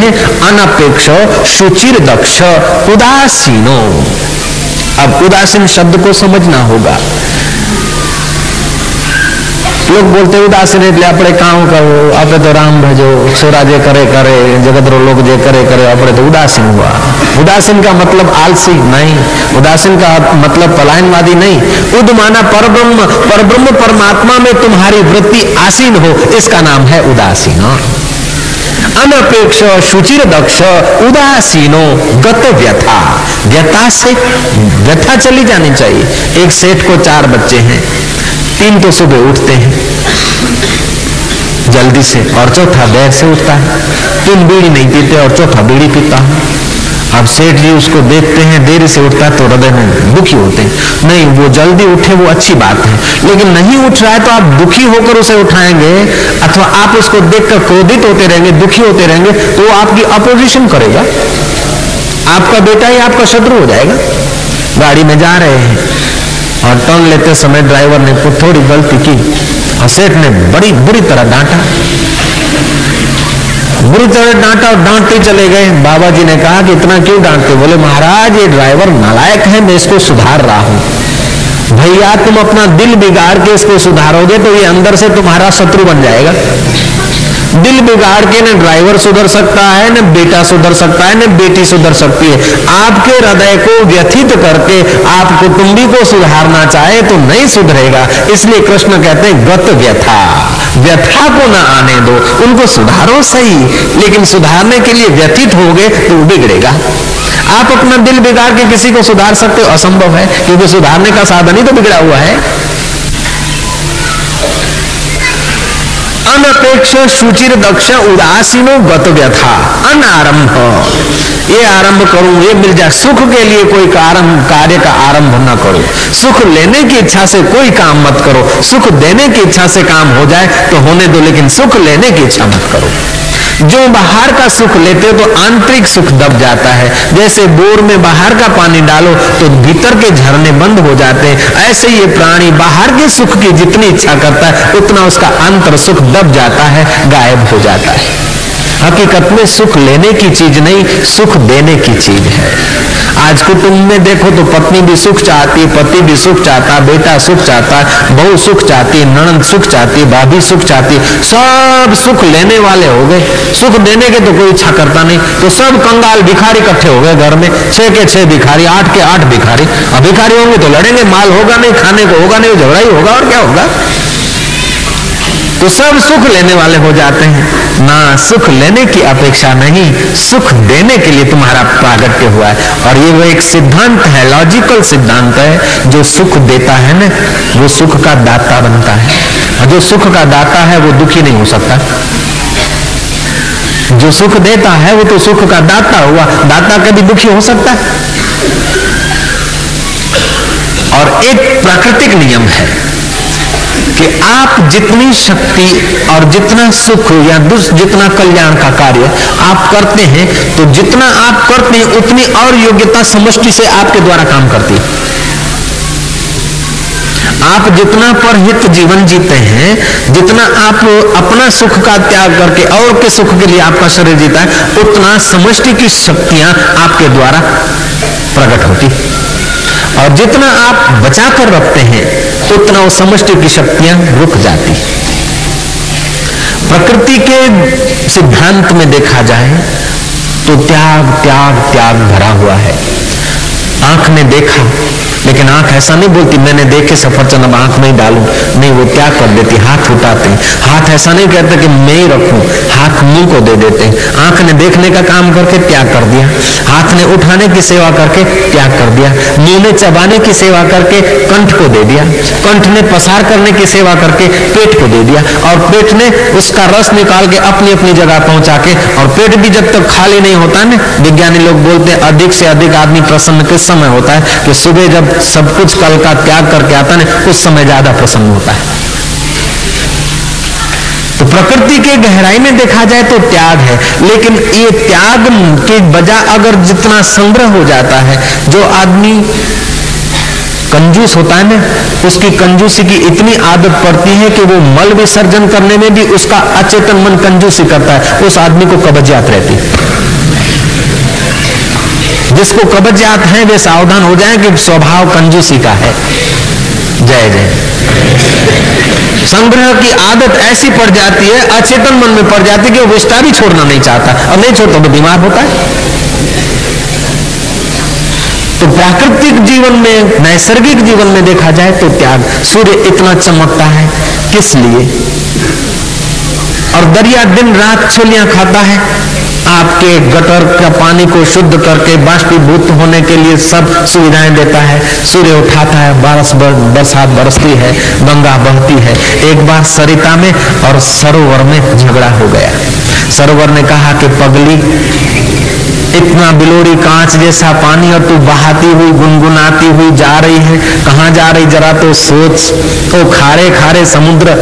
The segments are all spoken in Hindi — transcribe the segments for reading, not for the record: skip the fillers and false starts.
हैं अनपेक्ष शुचिर दक्ष उदासीनो। अब उदासीन शब्द को समझना होगा। लोग बोलते उदासीन એટલે આપણે કામ કરવું, આપણે તો રામ ભજો, સોરા જે કરે કરે, જગતરો लोग જે करे करे, આપણે તો उदासीन हुआ। उदासीन का मतलब आलसी नहीं, उदासीन का मतलब पलायनवादी नहीं। उद माना परब्रह्म, परब्रह्म परमात्मा में तुम्हारी वृत्ति आसीन हो, इसका नाम है उदासीन। अनपेक्ष शुचिर दक्ष उदासीनो गत व्यथा। व्यथा से व्यथा चली जानी चाहिए। एक सेठ को 4 बच्चे हैं, 3 तो सुबह उठते हैं जल्दी से और चौथा देर से उठता है। 3 बीड़ी नहीं पीते और चौथा बीड़ी पीता है। अब सेठ जी उसको देखते हैं देर से उठता है तो हृदय में दुखी होते हैं। नहीं, वो जल्दी उठे वो अच्छी बात है, लेकिन नहीं उठ रहा है तो आप दुखी होकर उसे उठाएंगे अथवा आप उसको देखकर क्रोधित होते रहेंगे, दुखी होते रहेंगे, तो वो आपकी अपोजिशन करेगा। आपका बेटा ही आपका शत्रु हो जाएगा। गाड़ी में जा रहे हैं और टर्न लेते समय ड्राइवर ने कुछ थोड़ी गलती की और सेठ ने बड़ी बुरी तरह डांटा, बुरी तरह डांटा और डांटते चले गए। बाबा जी ने कहा कि इतना क्यों डांटते? बोले महाराज ये ड्राइवर नालायक है, मैं इसको सुधार रहा हूं। भैया तुम अपना दिल बिगाड़ के इसको सुधारोगे तो ये अंदर से तुम्हारा शत्रु बन जाएगा। दिल बिगाड़ के न ड्राइवर सुधर सकता है, न बेटा सुधर सकता है, न बेटी सुधर सकती है। आपके हृदय को व्यथित करके आप कुटुंबी को सुधारना चाहे तो नहीं सुधरेगा। इसलिए कृष्ण कहते हैं गत व्यथा, व्यथा को ना आने दो, उनको सुधारो सही, लेकिन सुधारने के लिए व्यथित होगे तो वो बिगड़ेगा। आप अपना दिल बिगाड़ के किसी को सुधार सकते हो? असंभव है, क्योंकि सुधारने का साधन ही तो बिगड़ा हुआ है। अनपेक्ष शुचिर दक्ष उदासीनो गत व्यथा अनारंभ। ये आरंभ करूं, ये मिल जाए। सुख के लिए कोई कार्य का आरंभ न करो। सुख लेने की इच्छा से कोई काम मत करो। सुख देने की इच्छा से काम हो जाए तो होने दो, लेकिन सुख लेने की इच्छा मत करो। जो बाहर का सुख लेते हो तो आंतरिक सुख दब जाता है। जैसे बोर में बाहर का पानी डालो तो भीतर के झरने बंद हो जाते हैं, ऐसे ये प्राणी बाहर के सुख की जितनी इच्छा करता है उतना उसका अंतर सुख दब जाता है, गायब हो जाता है। हकीकत में सुख लेने की चीज नहीं, सुख देने की चीज है। आज कुटुंब में देखो तो पत्नी भी सुख चाहती है, पति भी सुख चाहता है, बेटा सुख चाहता है, बहू सुख चाहती है, ननद सुख चाहती है, भाभी सुख चाहती है। सब सुख लेने वाले हो गए, सुख देने के तो कोई इच्छा करता नहीं। तो सब कंगाल भिखारी इकट्ठे हो गए घर में, 6 के 6 भिखारी, 8 के 8 भिखारी। अब भिखारी होंगे तो लड़ेंगे, माल होगा नहीं, खाने को होगा नहीं, झगड़ा ही होगा और क्या होगा। तो सब सुख लेने वाले हो जाते हैं ना। सुख लेने की अपेक्षा नहीं, सुख देने के लिए तुम्हारा प्रागट्य हुआ है। और ये वो एक सिद्धांत है, लॉजिकल सिद्धांत है। जो सुख देता है ना वो सुख का दाता बनता है, और जो सुख का दाता है वो दुखी नहीं हो सकता। जो सुख देता है वो तो सुख का दाता हुआ, दाता कभी दुखी हो सकता है। और एक प्राकृतिक नियम है कि आप जितनी शक्ति और जितना सुख या जितना कल्याण का कार्य आप करते हैं, तो जितना आप करते हैं उतनी और योग्यता समष्टि से आपके द्वारा काम करती है। आप जितना परहित जीवन जीते हैं, जितना आप अपना सुख का त्याग करके और के सुख के लिए आपका शरीर जीता है, उतना समष्टि की शक्तियां आपके द्वारा प्रकट होती। और जितना आप बचा कर रखते हैं उतना वो समष्टि की शक्तियां रुक जाती। प्रकृति के सिद्धांत में देखा जाए तो त्याग त्याग त्याग भरा हुआ है। आंख ने देखा, लेकिन आंख ऐसा नहीं बोलती मैंने देखे सफरचंद अब आंख में ही डालूं, नहीं, वो त्याग कर देती, हाथ उठाते हैं। हाथ ऐसा नहीं कहते कि मैं ही रखूं, हाथ मुंह को दे देते हैं। आंख ने देखने का काम करके त्याग कर दिया, हाथ ने उठाने की सेवा करके त्याग कर दिया, मुंह ने चबाने की सेवा करके कंठ को दे दिया, कंठ ने पसार करने की सेवा करके पेट को दे दिया, और पेट ने उसका रस निकाल के अपनी अपनी जगह पहुंचा के। और पेट भी जब तक खाली नहीं होता ना, विज्ञानी लोग बोलते हैं अधिक से अधिक आदमी प्रसन्न किस समय होता है कि सुबह जब सब कुछ कल का त्याग करके आता है, उस समय ज्यादा प्रसन्न होता है। तो प्रकृति के गहराई में देखा जाए तो त्याग है, लेकिन ये त्याग के बजाय अगर जितना संग्रह हो जाता है, जो आदमी कंजूस होता है ना, उसकी कंजूसी की इतनी आदत पड़ती है कि वो मल विसर्जन करने में भी उसका अचेतन मन कंजूसी करता है, उस आदमी को कब्जियत रहती है। जिसको कब्जियत है वे सावधान हो जाएं कि स्वभाव कंजूसी का है। जय जय। संग्रह की आदत ऐसी पड़ जाती है, अचेतन मन में पड़ जाती है कि वो विष्टा भी छोड़ना नहीं चाहता, और नहीं छोड़ता तो बीमार होता है। तो प्राकृतिक जीवन में, नैसर्गिक जीवन में देखा जाए तो त्याग। सूर्य इतना चमकता है किस लिए? और दरिया दिन रात छुलियां खाता है, आपके गटर का पानी को शुद्ध करके बाष्पीभूत होने के लिए सब सुविधाएं देता है। सूर्य उठाता है, बरसात बरसती है, गंगा बहती है। एक बार सरिता में और सरोवर में झगड़ा हो गया। सरोवर ने कहा कि पगली, इतना बिलोरी कांच जैसा पानी और तू बहाती हुई गुनगुनाती हुई जा रही है, कहां जा रही जरा तो सोच। तो खारे खारे समुद्र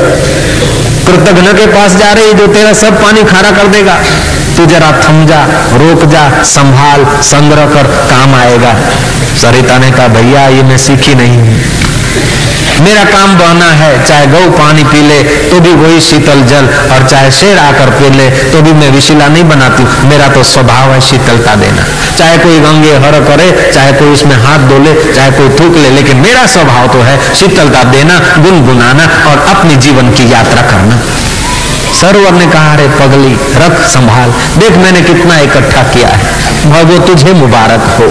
कृतघ्न के पास जा रही जो तेरा सब पानी खारा कर देगा। तू जरा थम जा, रोक जा, संभाल, संग्रह कर, काम आएगा। सरिता ने कहा भैया ये मैं सीखी नहीं हूं, मेरा काम बहना है, चाहे गौ पानी पी ले तो भी वही शीतल जल, और चाहे शेर आकर पी ले तो भी मैं विशिला नहीं बनाती। मेरा तो स्वभाव है शीतलता देना, चाहे कोई गंगे हर करे, चाहे कोई उसमें हाथ धो ले, चाहे कोई थूक ले, लेकिन मेरा स्वभाव तो है शीतलता देना, गुनगुनाना और अपने जीवन की यात्रा करना। सरोवर ने कहा रे पगली, रख संभाल, देख मैंने कितना इकट्ठा किया है, भगो तुझे मुबारक हो।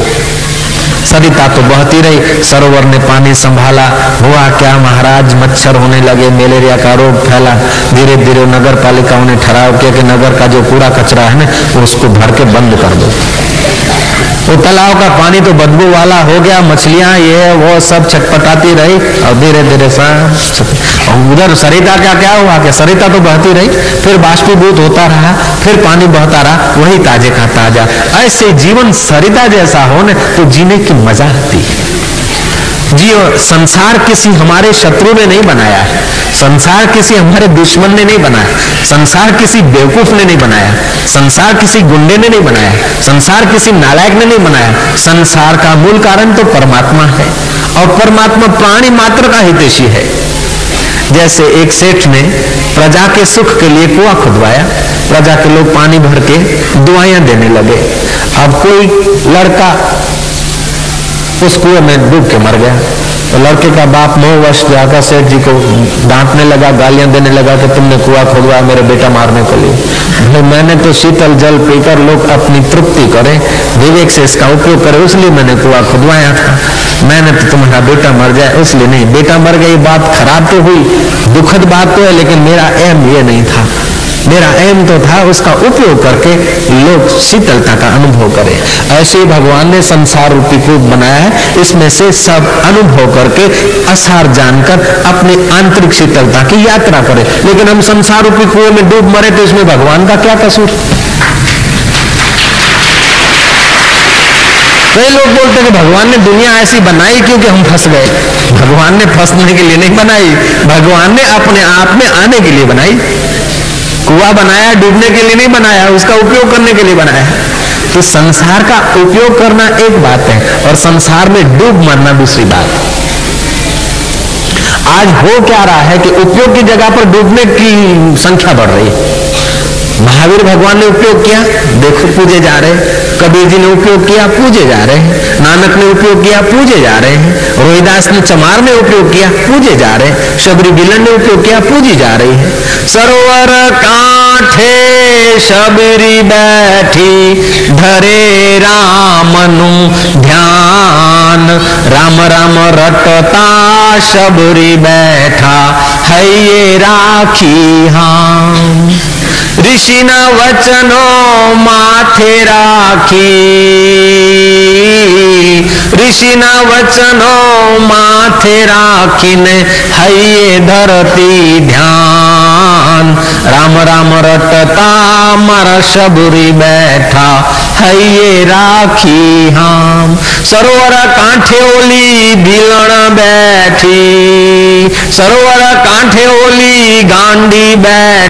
सरिता तो बहती रही, सरोवर ने पानी संभाला। हुआ क्या महाराज, मच्छर होने लगे, मलेरिया का रोग फैला। धीरे धीरे नगर पालिका ने ठहराव किया कि नगर का जो कूड़ा कचरा है ना उसको भर के बंद कर दो। वो तालाब का पानी तो बदबू वाला हो गया, मछलियां ये वो सब छटपटाती रही, और धीरे धीरे उधर सरिता का क्या हुआ कि सरिता तो बहती रही, फिर बाष्पीभूत होता रहा, फिर पानी बहता रहा, वही ताजे का ताजा। ऐसे जीवन सरिता जैसा हो न तो जीने की मजा आती है। जियो, संसार किसी हमारे शत्रु ने नहीं बनाया है, संसार किसी हमारे दुश्मन ने नहीं बनाया, संसार किसी बेवकूफ ने नहीं बनाया, संसार किसी गुंडे ने नहीं बनाया, संसार किसी नालायक ने नहीं बनाया। संसार का मूल कारण तो परमात्मा है, और परमात्मा प्राणी मात्र का हितैषी है। जैसे एक सेठ ने प्रजा के सुख के लिए कुआं खुदवाया, प्रजा के लोग पानी भर के दुआएं देने लगे। अब कोई लड़का उस कुएं में डूब के मर गया, तो लड़के का बाप मोहवश जाकर सेठ जी को डांटने लगा, गालियां देने लगा कि तुमने कुआं खोदवाया मेरे बेटा मारने के लिए। भाई मैंने तो शीतल जल पीकर लोग अपनी तृप्ति करें, विवेक से इसका उपयोग करें, इसलिए मैंने कुआं खुदवाया था। मैंने तो तुम्हारा बेटा मर जाए इसलिए नहीं। बेटा मर गई बात खराब तो हुई, दुखद बात तो है, लेकिन मेरा एम ये नहीं था। मेरा एम तो था उसका उपयोग करके लोग शीतलता का अनुभव करें। ऐसे ही भगवान ने संसार रूपी कूप बनाया है, इसमें से सब अनुभव करके असार जानकर अपने आंतरिक शीतलता की यात्रा करें। लेकिन हम संसार रूपी कुएं में डूब मरे तो इसमें भगवान का क्या कसूर? कई लोग बोलते हैं कि भगवान ने दुनिया ऐसी बनाई क्योंकि हम फंस गए। भगवान ने फंसने के लिए नहीं बनाई, भगवान ने अपने आप में आने के लिए बनाई। कुआं बनाया डूबने के लिए नहीं बनाया, उसका उपयोग करने के लिए बनाया। तो संसार का उपयोग करना एक बात है और संसार में डूब मरना दूसरी बात। आज हो क्या रहा है कि उपयोग की जगह पर डूबने की संख्या बढ़ रही है। महावीर भगवान ने उपयोग किया, देखो पूजे जा रहे हैं। कबीर जी ने उपयोग किया, पूजे जा रहे हैं। नानक ने उपयोग किया, पूजे जा रहे हैं। रोहिदास ने चमार ने उपयोग किया, पूजे जा रहे हैं। शबरी बिलन ने उपयोग किया, पूजी जा रही है। सरोवर कांठे शबरी बैठी, धरे रामनु ध्यान। राम राम रटता शबरी बैठा, है ये राखी हम। ऋषि न वचनो माथे राखी, ऋषि न वचनो माथे राखीने, है ये धरती ध्यान। राम राम रटता मर शबरी बैठा, है ये राखी हम। सरोवर कांठे ओली भीलण बैठी, सरोवर कांठे ओली गांडी बैठी।